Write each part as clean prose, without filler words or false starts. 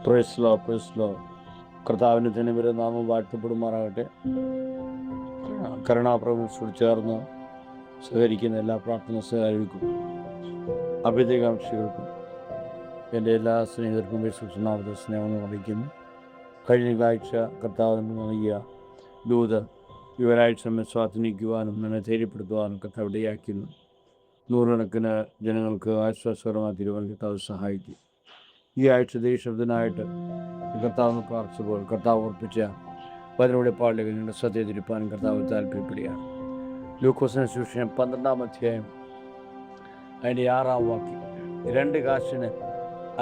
Price law കർത്താവിൻ്റെ തിരുവരെ നാമം വാഴ്ത്തപ്പെടുമാറാകട്ടെ. കരുണാപ്രഭുവിനോട് ചേർന്ന് സഹകരിക്കുന്ന എല്ലാ പ്രാർത്ഥന സഹായിക്കും അഭ്യുദയകാംക്ഷികൾക്കും എൻ്റെ എല്ലാ സ്നേഹിതർക്കും യേശുനാമത്തിൽ സ്നേഹം അറിയിക്കുന്നു. കഴിഞ്ഞ ആഴ്ച കർത്താവിന് നൽകിയ ദൂത് ഒരാഴ്ച നമ്മെ സ്വാധീനിക്കുവാനും നമ്മെ ധൈര്യപ്പെടുത്തുവാനും കർത്താവ് ഇടയാക്കുന്നു. നൂറുകണക്കിന് ജനങ്ങൾക്ക് ആശ്വാസകരമായ തീരുമാനം കർത്താവ് സഹായിക്കും. ഈ ആഴ്ച ദേശത്തിനായിട്ട് കർത്താവ് പ്രാർത്ഥിച്ചപ്പോൾ കർത്താവ് ഓർപ്പിച്ച പതിനൂടെ പാടുകൾ നിങ്ങളുടെ ശ്രദ്ധ തിരിപ്പാനും കർത്താവ് താല്പര്യപ്പെടുകയാണ്. ലൂക്കോസിന് സുവിശേഷം 12-ാം അധ്യായം അതിൻ്റെ 6-ാം വാക്യം, 2 കാശിന്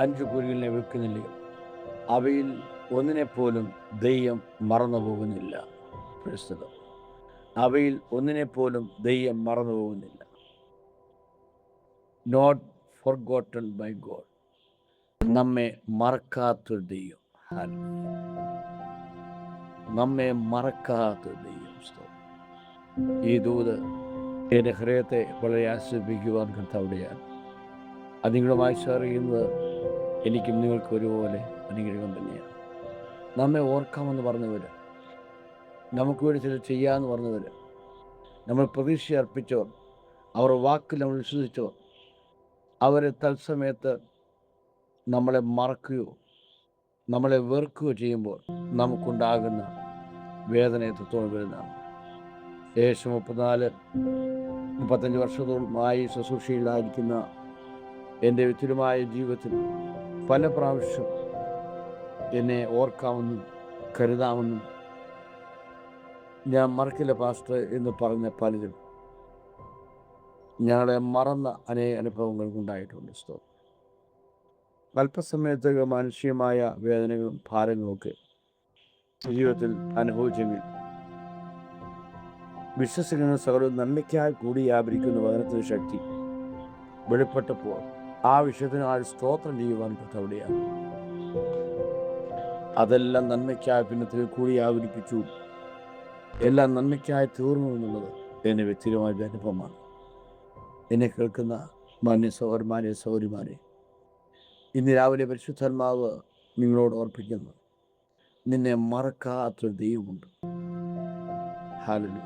5 കുരുവിനെ വിൽക്കുന്നില്ല, അവയിൽ ഒന്നിനെപ്പോലും ദൈവം മറന്നു പോകുന്നില്ല. പ്രസ്തുതം അവയിൽ ഒന്നിനെപ്പോലും ദൈവം മറന്നു പോകുന്നില്ല. Not forgotten by God. നമ്മെ മറക്കാത്തൊരു ദൈവം, നമ്മെ മറക്കാത്തൊരു ദൈവം. ഈ ദൂത് എൻ്റെ ഹൃദയത്തെ വളരെ ആശ്വസിപ്പിക്കുവാൻ കർത്താവിടെയാണ്. അത് നിങ്ങളുമായി ഷെയർ ചെയ്യുന്നത് എനിക്കും നിങ്ങൾക്ക് ഒരുപോലെ അനുഗ്രഹം തന്നെയാണ്. നമ്മെ ഓർക്കാമെന്ന് പറഞ്ഞവർ, നമുക്ക് വേണ്ടി ചില ചെയ്യാമെന്ന് പറഞ്ഞവർ, നമ്മൾ പ്രതീക്ഷ അർപ്പിച്ചവർ, അവർ വാക്കിൽ നമ്മൾ വിശ്വസിച്ചവർ, അവരെ തത്സമയത്ത് നമ്മളെ മറക്കുകയോ നമ്മളെ വെറുക്കുകയോ ചെയ്യുമ്പോൾ നമുക്കുണ്ടാകുന്ന വേദന എത്രത്തോളം വരുന്നതാണ്. ഏകദേശം 34-35 വർഷത്തോളമായി ശുശ്രൂഷയിലായിരിക്കുന്ന എൻ്റെ വ്യക്തിപരമായ ജീവിതത്തിൽ പല പ്രാവശ്യം എന്നെ ഓർക്കാമെന്നും കരുതാമെന്നും ഞാൻ മറക്കില്ല പാസ്റ്റർ എന്ന് പറഞ്ഞ പലരും ഞങ്ങളെ മറന്ന അനേക അനുഭവങ്ങൾക്കുണ്ടായിട്ടുണ്ട്. അല്പസമയത്തേക്ക് മാനുഷികമായ വേദനകളും ഭാരങ്ങളുമൊക്കെ ജീവിതത്തിൽ അനുഭവിച്ചെങ്കിൽ വിശ്വസിക്കുന്ന സകലവും നന്മയ്ക്കായി കൂടി വ്യാപരിക്കുന്ന വചനത്തിൻ്റെ ശക്തി വെളിപ്പെട്ടപ്പോൾ ആ വിഷയത്തിന് ആ സ്തോത്രം ചെയ്യുവാൻ പറ്റവിടെയാണ്. അതെല്ലാം നന്മയ്ക്കായി പിന്നത്തിൽ കൂടി വ്യാപരിപ്പിച്ചു, എല്ലാം നന്മയ്ക്കായി തീർന്നു എന്നുള്ളത് എൻ്റെ വ്യക്തിപരമായ അനുഭവമാണ്. എന്നെ കേൾക്കുന്ന മാന്യ സഹോദരന്മാരെ സഹോദരിമാരെ, ഇന്ന് രാവിലെ പരിശുദ്ധാത്മാവ് നിങ്ങളോട് ഓർപ്പിക്കുന്നു, നിന്നെ മറക്കാത്തൊരു ദൈവമുണ്ട്. ഹല്ലേലൂയ.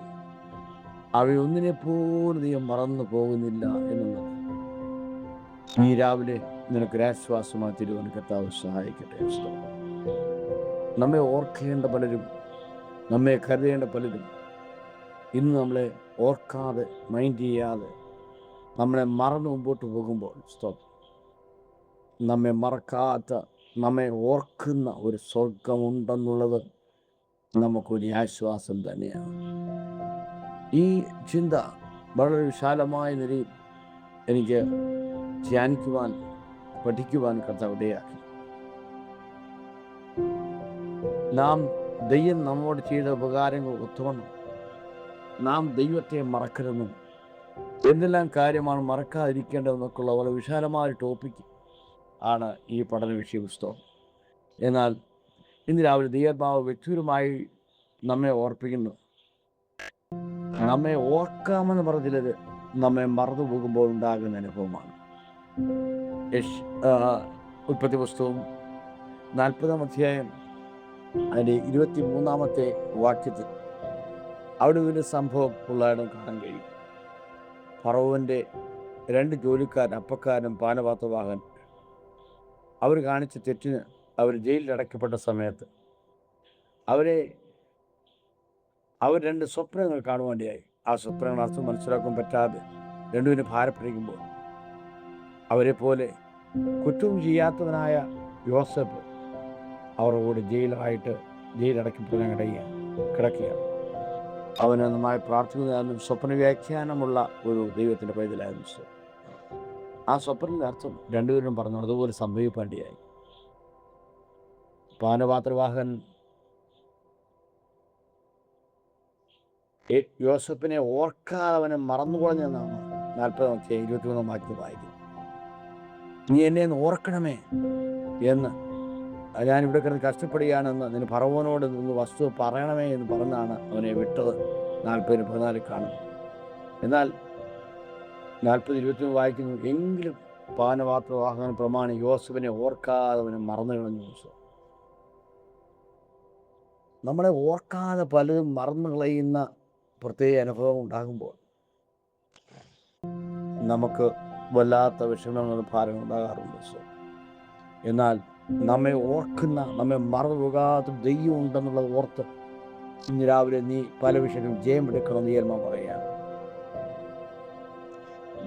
അവയൊന്നിനെപ്പോലും ദൈവം മറന്നു പോകുന്നില്ല എന്നുള്ളത് ഈ രാവിലെ നിനക്കൊരാശ്വാസമായി തീരുവാൻ കർത്താവ് സഹായിക്കട്ടെ. നമ്മെ ഓർക്കേണ്ട പലരും, നമ്മെ കരുതേണ്ട പലരും ഇന്ന് നമ്മളെ ഓർക്കാതെ, മൈൻഡ് ചെയ്യാതെ നമ്മളെ മറന്ന് മുമ്പോട്ട് പോകുമ്പോൾ നമ്മെ മറക്കാത്ത, നമ്മെ ഓർക്കുന്ന ഒരു സ്വർഗമുണ്ടെന്നുള്ളത് നമുക്കൊരു ആശ്വാസം തന്നെയാണ്. ഈ ചിന്ത വളരെ വിശാലമായ നിലയിൽ എനിക്ക് ധ്യാനിക്കുവാൻ, പഠിക്കുവാൻ കർത്താവ് ഇടയാക്കി. നാം ദൈവം നമ്മോട് ചെയ്ത ഉപകാരങ്ങൾ ഒത്തുവണ്ണം നാം ദൈവത്തെ മറക്കരുതെന്നും എന്തെല്ലാം കാര്യമാണ് മറക്കാതിരിക്കേണ്ടതെന്നൊക്കെയുള്ള വളരെ വിശാലമായ ടോപ്പിക്ക് ആണ് ഈ പഠന വിഷയ പുസ്തകം. എന്നാൽ ഇന്ന് രാവിലെ ദൈവാത്മാവ് വ്യക്തിപരമായി നമ്മെ ഓർപ്പിക്കുന്നു. നമ്മെ ഓർക്കാമെന്ന് പറഞ്ഞത് നമ്മെ മറന്നു പോകുമ്പോൾ ഉണ്ടാകുന്ന അനുഭവമാണ്. ഉൽപ്പത്തി പുസ്തകം 40-ാം അധ്യായം അതിൻ്റെ 23-ാമത്തെ വാക്യത്തിൽ അവിടെ ഒരു സംഭവം ഉള്ളതായിട്ട് കാണാൻ കഴിയും. ഫറവോൻ്റെ 2 ജോലിക്കാരൻ, അപ്പക്കാരനും പാനപാത്രവാഹൻ, അവർ കാണിച്ച തെറ്റിന് അവർ ജയിലിൽ അടയ്ക്കപ്പെട്ട സമയത്ത് അവർ 2 സ്വപ്നങ്ങൾ കാണുവാനിടയായി. ആ സ്വപ്നങ്ങൾ അർത്ഥം മനസ്സിലാക്കാൻ പറ്റാതെ രണ്ടുപേരും ഭാരപ്പെടിക്കുമ്പോൾ അവരെ പോലെ കുറ്റവും ചെയ്യാത്തവനായ യോസഫ് അവരുടെ കൂടെ ജയിലടയ്ക്കപ്പെടാൻ കിടക്കുകയാണ്. അവന് നന്നായി പ്രാർത്ഥിക്കുന്നതായിരുന്നു. സ്വപ്ന വ്യാഖ്യാനമുള്ള ഒരു ദൈവത്തിൻ്റെ പൈതലായിരുന്നു. ആ സ്വപ്നത്തിൻ്റെ അർത്ഥം രണ്ടുപേരും പറഞ്ഞു അതുപോലെ സംഭവിക്കേണ്ടിയായി. പാനപാത്രവാഹൻ യോസഫിനെ ഓർക്കാതെ അവനെ മറന്നുകൊള്ളഞ്ഞെന്നാണ് 40-ാം അധ്യായം 23-ാം വാക്യം വായിക്കുന്നത്. നീ എന്നെ ഒന്ന് ഓർക്കണമേ എന്ന്, ഞാനിവിടെ കിടന്ന് കഷ്ടപ്പെടുകയാണെന്ന് നിന്റെ ഫറവോനോട് നിന്ന് വസ്തു പറയണമേ എന്ന് പറഞ്ഞാണ് അവനെ വിട്ടത്. 40-14 കാണുന്നു. എന്നാൽ 40-23 വായിക്കുന്നു, എങ്കിലും പാനപാത്രവാഹകൻ പ്രമാണി യോസഫിനെ ഓർക്കാതെ അവനെ മറന്നു കളഞ്ഞു. നമ്മളെ ഓർക്കാതെ പലതും മറന്നു കളയുന്ന പ്രത്യേക അനുഭവം ഉണ്ടാകുമ്പോൾ നമുക്ക് വല്ലാത്ത വിഷമങ്ങളും ഭാരങ്ങളും ഉണ്ടാകാറുണ്ട്. എന്നാൽ നമ്മെ ഓർക്കുന്ന, നമ്മെ മറന്നു പോകാത്ത ദൈവം ഉണ്ടെന്നുള്ളത് ഓർത്ത് ഇന്ന് രാവിലെ നീ പല വിഷയങ്ങളും ജയം എടുക്കണം. നീ എന്ന് പറയുകയാണ്.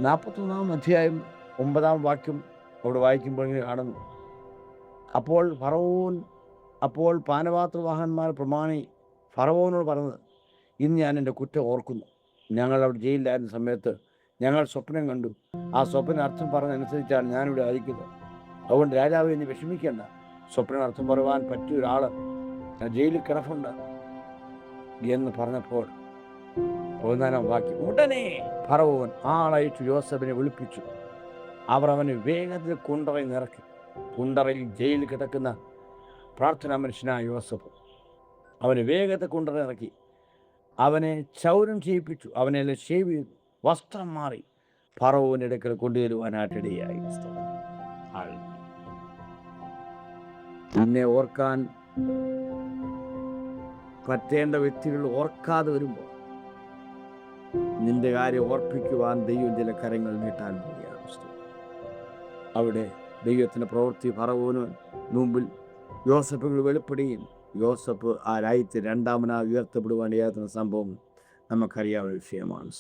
41 അധ്യായം 9 വാക്യം അവിടെ വായിക്കുമ്പോൾ ഇങ്ങനെ കാണുന്നു. അപ്പോൾ പാനപാത്രവാഹന്മാർ പ്രമാണി ഫറവോനോട് പറഞ്ഞത്, ഇന്ന് ഞാൻ എൻ്റെ കുറ്റം ഓർക്കുന്നു. ഞങ്ങൾ അവിടെ ജയിലിലായിരുന്ന സമയത്ത് ഞങ്ങൾ സ്വപ്നം കണ്ടു. ആ സ്വപ്ന അർത്ഥം പറഞ്ഞതനുസരിച്ചാണ് ഞാനിവിടെ ആയിരിക്കുന്നത്. അതുകൊണ്ട് രാജാവ് ഇനി വിഷമിക്കേണ്ട. സ്വപ്ന അർത്ഥം പറയുവാൻ പറ്റിയ ഒരാൾ ജയിലിൽ കിടപ്പുണ്ട് എന്ന് പറഞ്ഞപ്പോൾ 14 വാക്യം, ഉടനെ ഫറവോൻ ആളയച്ചു യോസേഫിനെ വിളിപ്പിച്ചു. അവർ അവനെ വേഗത്തിൽ കുണ്ടറയിൽ നിറക്കി. കുണ്ടറയിൽ ജയിലിൽ കിടക്കുന്ന പ്രാർത്ഥനാ മനുഷ്യനായ യോസഫ് അവനെ വേഗത്തിൽ കുണ്ടറ ഇറക്കി. അവനെ ക്ഷൗരം ചെയ്യിപ്പിച്ചു. അവനെ ഷേവ് ചെയ്തു, വസ്ത്രം മാറി ഫറവോന്റെ അടുക്കൽ കൊണ്ടുവരുവാനായിട്ടിടയായി. നിന്നെ ഓർക്കാൻ പറ്റേണ്ട വ്യക്തികൾ ഓർക്കാതെ വരുമ്പോൾ നിന്റെ കാര്യം ഓർപ്പിക്കുവാൻ ദൈവം ചില കരങ്ങൾ നീട്ടാൻ പോവുകയാണ്. അവിടെ ദൈവത്തിൻ്റെ പ്രവൃത്തി ഫറവോന് മുമ്പിൽ യോസഫുകൾ വെളിപ്പെടുകയും യോസഫ് ആ രാജ്യത്ത് രണ്ടാമനായി ഉയർത്തപ്പെടുവാൻ ഏതുന്ന സംഭവം നമുക്കറിയാവുന്ന വിഷയമാണ്.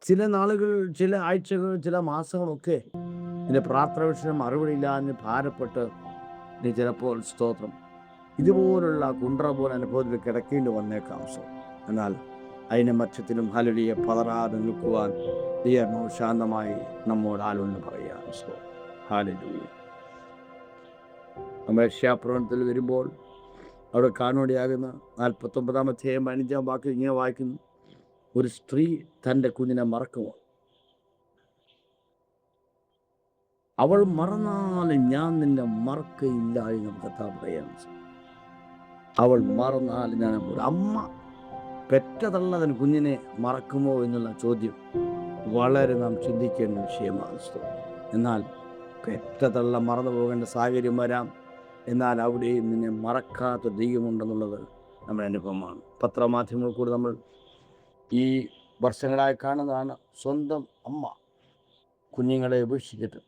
ചില നാളുകൾ, ചില ആഴ്ചകൾ, ചില മാസങ്ങളൊക്കെ നിന്റെ പ്രാർത്ഥന വിഷയം മറുപടിയില്ലാന്ന് ഭാരപ്പെട്ട് നീ ചിലപ്പോൾ സ്തോത്രം ഇതുപോലുള്ള കുണ്ട്ര പോലെ അനുഭവത്തിൽ കിടക്കേണ്ടി വന്നേക്കാം. എന്നാൽ അതിൻ്റെ മധ്യത്തിലും ഹല്ലേലൂയ പതറാതെ നിൽക്കുവാൻ ദൈവം ശാന്തമായി നമ്മോട് ആലോചന പറയുകയാണ്. ഹല്ലേലൂയ. നമ്മൾ രക്ഷാപ്രവണത്തിൽ വരുമ്പോൾ അവിടെ കാണുകയാകുന്ന 49 അധ്യായം 15 വാക്യം ഇങ്ങനെ വായിക്കുന്നു, ഒരു സ്ത്രീ തൻ്റെ കുഞ്ഞിനെ മറക്കുമോ? അവൾ മറന്നാലും ഞാൻ നിന്നെ മറക്കയില്ല എന്ന് കർത്താവ് പറയാണ്. അവൾ മറന്നാലും ഞാൻ, ഒരു അമ്മ പെറ്റതള്ള തൻ കുഞ്ഞിനെ മറക്കുമോ എന്നുള്ള ചോദ്യം വളരെ നാം ചിന്തിക്കേണ്ട വിഷയമാണ്. എന്നാൽ പെറ്റതള്ള മറന്നു പോകേണ്ട സാഹചര്യം വരാം. എന്നാൽ അവിടെയും നിന്നെ മറക്കാത്ത ദൈവമുണ്ടെന്നുള്ളത് നമ്മുടെ അനുഭവമാണ്. പത്രമാധ്യമങ്ങളിൽ കൂടി നമ്മൾ ഈ വർഷങ്ങളായി കാണുന്നതാണ്. സ്വന്തം അമ്മ കുഞ്ഞുങ്ങളെ ഉപേക്ഷിച്ചിട്ട്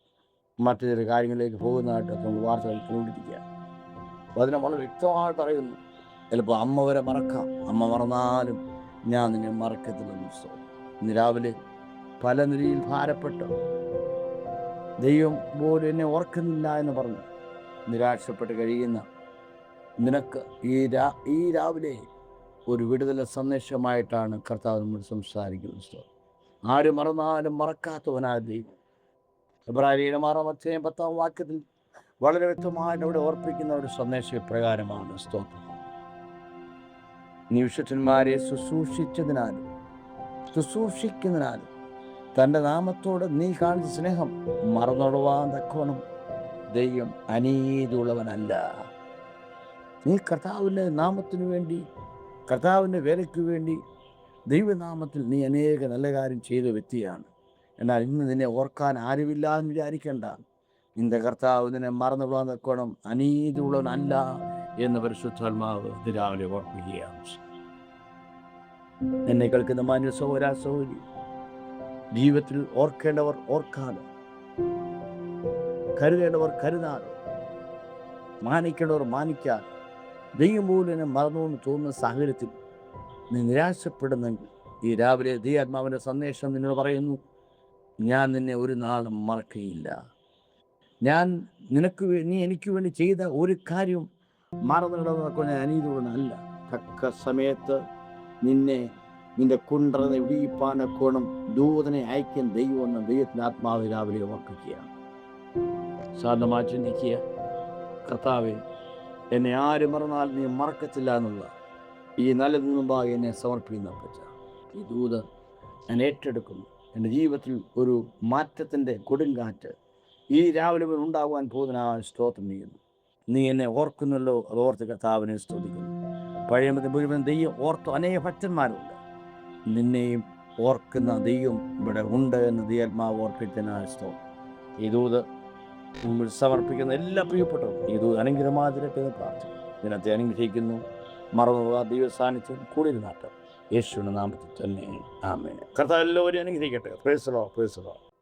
മറ്റു ചില കാര്യങ്ങളിലേക്ക് പോകുന്നതായിട്ടൊക്കെ നമ്മൾ വാർത്തകൾ കണ്ടുപിടിക്കുക. അപ്പോൾ അതിനെ വളരെ വ്യക്തമായിട്ട് അറിയുന്നു. ചിലപ്പോൾ അമ്മ വരെ മറക്കാം. അമ്മ മറന്നാലും ഞാൻ നിന്നെ മറക്കത്തില്ലെന്ന്. ഇന്ന് രാവിലെ പല നിലയിൽ ഭാരപ്പെട്ട് ദൈവം പോലും എന്നെ ഓർക്കുന്നില്ല എന്ന് പറഞ്ഞ് നിരാശപ്പെട്ട് കഴിയുന്ന നിനക്ക് ഈ രാവിലെ ഒരു വിടുതല സന്ദേശമായിട്ടാണ് കർത്താവ് നമ്മൾ സംസാരിക്കുന്നത്. ആര് മറന്നാലും മറക്കാത്തവനായ ദൈവം. എബ്രായരുടെ 6-10 വാക്യത്തിൽ വളരെ വ്യക്തമായിട്ട് അവിടെ ഓർപ്പിക്കുന്ന ഒരു സന്ദേശ പ്രകാരമാണ്. സ്തോത്രം. നീ വിശുദ്ധന്മാരെ ശുശ്രൂഷിക്കുന്നതിനാലും തൻ്റെ നാമത്തോട് നീ കാണിച്ച സ്നേഹം മറന്നോടുവാൻ തക്കവണ്ണം ദൈവം അനീതിയുള്ളവനല്ല. നീ കർത്താവിൻ്റെ നാമത്തിനു വേണ്ടി, കർത്താവിൻ്റെ വേലയ്ക്ക് വേണ്ടി ദൈവനാമത്തിൽ നീ അനേക നല്ല കാര്യം ചെയ്ത വ്യക്തിയാണ്. എന്നാൽ ഇന്ന് നിന്നെ ഓർക്കാൻ ആരുമില്ല എന്ന് വിചാരിക്കേണ്ട. നിന്റെ കർത്താവ് നിന്നെ മറന്നുവിടാൻ തക്കോണം അനീതിയുള്ളവനല്ല എന്ന് പരിശുദ്ധാത്മാവ് രാവിലെ ഓർപ്പിക്കുകയാണ്. എന്നെ കേൾക്കുന്ന മാന്യ സഹോദരാ സഹോദരി, ജീവിതത്തിൽ ഓർക്കേണ്ടവർ ഓർക്കാതെ, കരുതേണ്ടവർ കരുതാതെ, മാനിക്കേണ്ടവർ മാനിക്കാതെ, ദൈവം പോലും എന്നെ മറന്നു എന്ന് തോന്നുന്ന സാഹചര്യത്തിൽ നീ നിരാശപ്പെടുന്നെങ്കിൽ ഈ രാവിലെ ദൈവാത്മാവിൻ്റെ സന്ദേശം നിന്നോട് പറയുന്നു, ഞാൻ നിന്നെ ഒരു നാളും മറക്കുകയില്ല. നീ എനിക്ക് വേണ്ടി ചെയ്ത ഒരു കാര്യം മറന്നിടുന്നതൊക്കെ ഞാൻ അനീതിയുള്ളതല്ല. തക്ക സമയത്ത് നിന്റെ കുണ്ടറനെ വിടിയിപ്പാനക്കോണം ദൂതനെ അയക്കാൻ ദൈവമെന്ന് ദൈവത്തിൻ്റെ ആത്മാവ് രാവിലെ ഓർപ്പിക്കുകയാണ്. സാധാരണമായി ചിന്തിക്കുക, കർത്താവേ എന്നെ ആര് മറന്നാൽ നീ മറക്കത്തില്ല എന്നുള്ള ഈ നല്ല മുമ്പാകെ എന്നെ സമർപ്പിക്കുന്ന ഈ ദൂത് ഞാൻ ഏറ്റെടുക്കുന്നു. എൻ്റെ ജീവിതത്തിൽ ഒരു മാറ്റത്തിൻ്റെ കൊടുങ്കാറ്റ് ഈ രാവിലെ ഉണ്ടാകുവാൻ പോകുന്നതിനായി സ്തോത്രം ചെയ്യുന്നു. നീ എന്നെ ഓർക്കുന്നല്ലോ, അതോർത്ത് കർത്താവിനെ സ്തുതിക്കുന്നു. പഴയ മുഴുവൻ ദൈവം ഓർത്ത് അനേക ഭക്തന്മാരുണ്ട്. നിന്നെയും ഓർക്കുന്ന ദൈവം ഇവിടെ ഉണ്ട് എന്ന് ദൈവാത്മാവ് ഓർപ്പിച്ചതിനായി സ്തോത്രം. ഈ ദൂത് സമർപ്പിക്കുന്ന എല്ലാ പ്രിയപ്പെട്ടവരും ഈ ദൂത് അനുഗ്രഹമാതിരട്ടെ എന്ന് പ്രാർത്ഥിക്കുന്നു. ദിനത്തെ അനുഗ്രഹിക്കുന്നു. മറന്നു ദൈവ സാന്നിധ്യം കൂടി നാട്ടം യേശുവിന്റെ നാമത്തിൽ തന്നെ ആമേൻ. കർത്താവ് എല്ലാവരും അനുഗ്രഹിക്കട്ടെ. Praise the Lord, praise the Lord.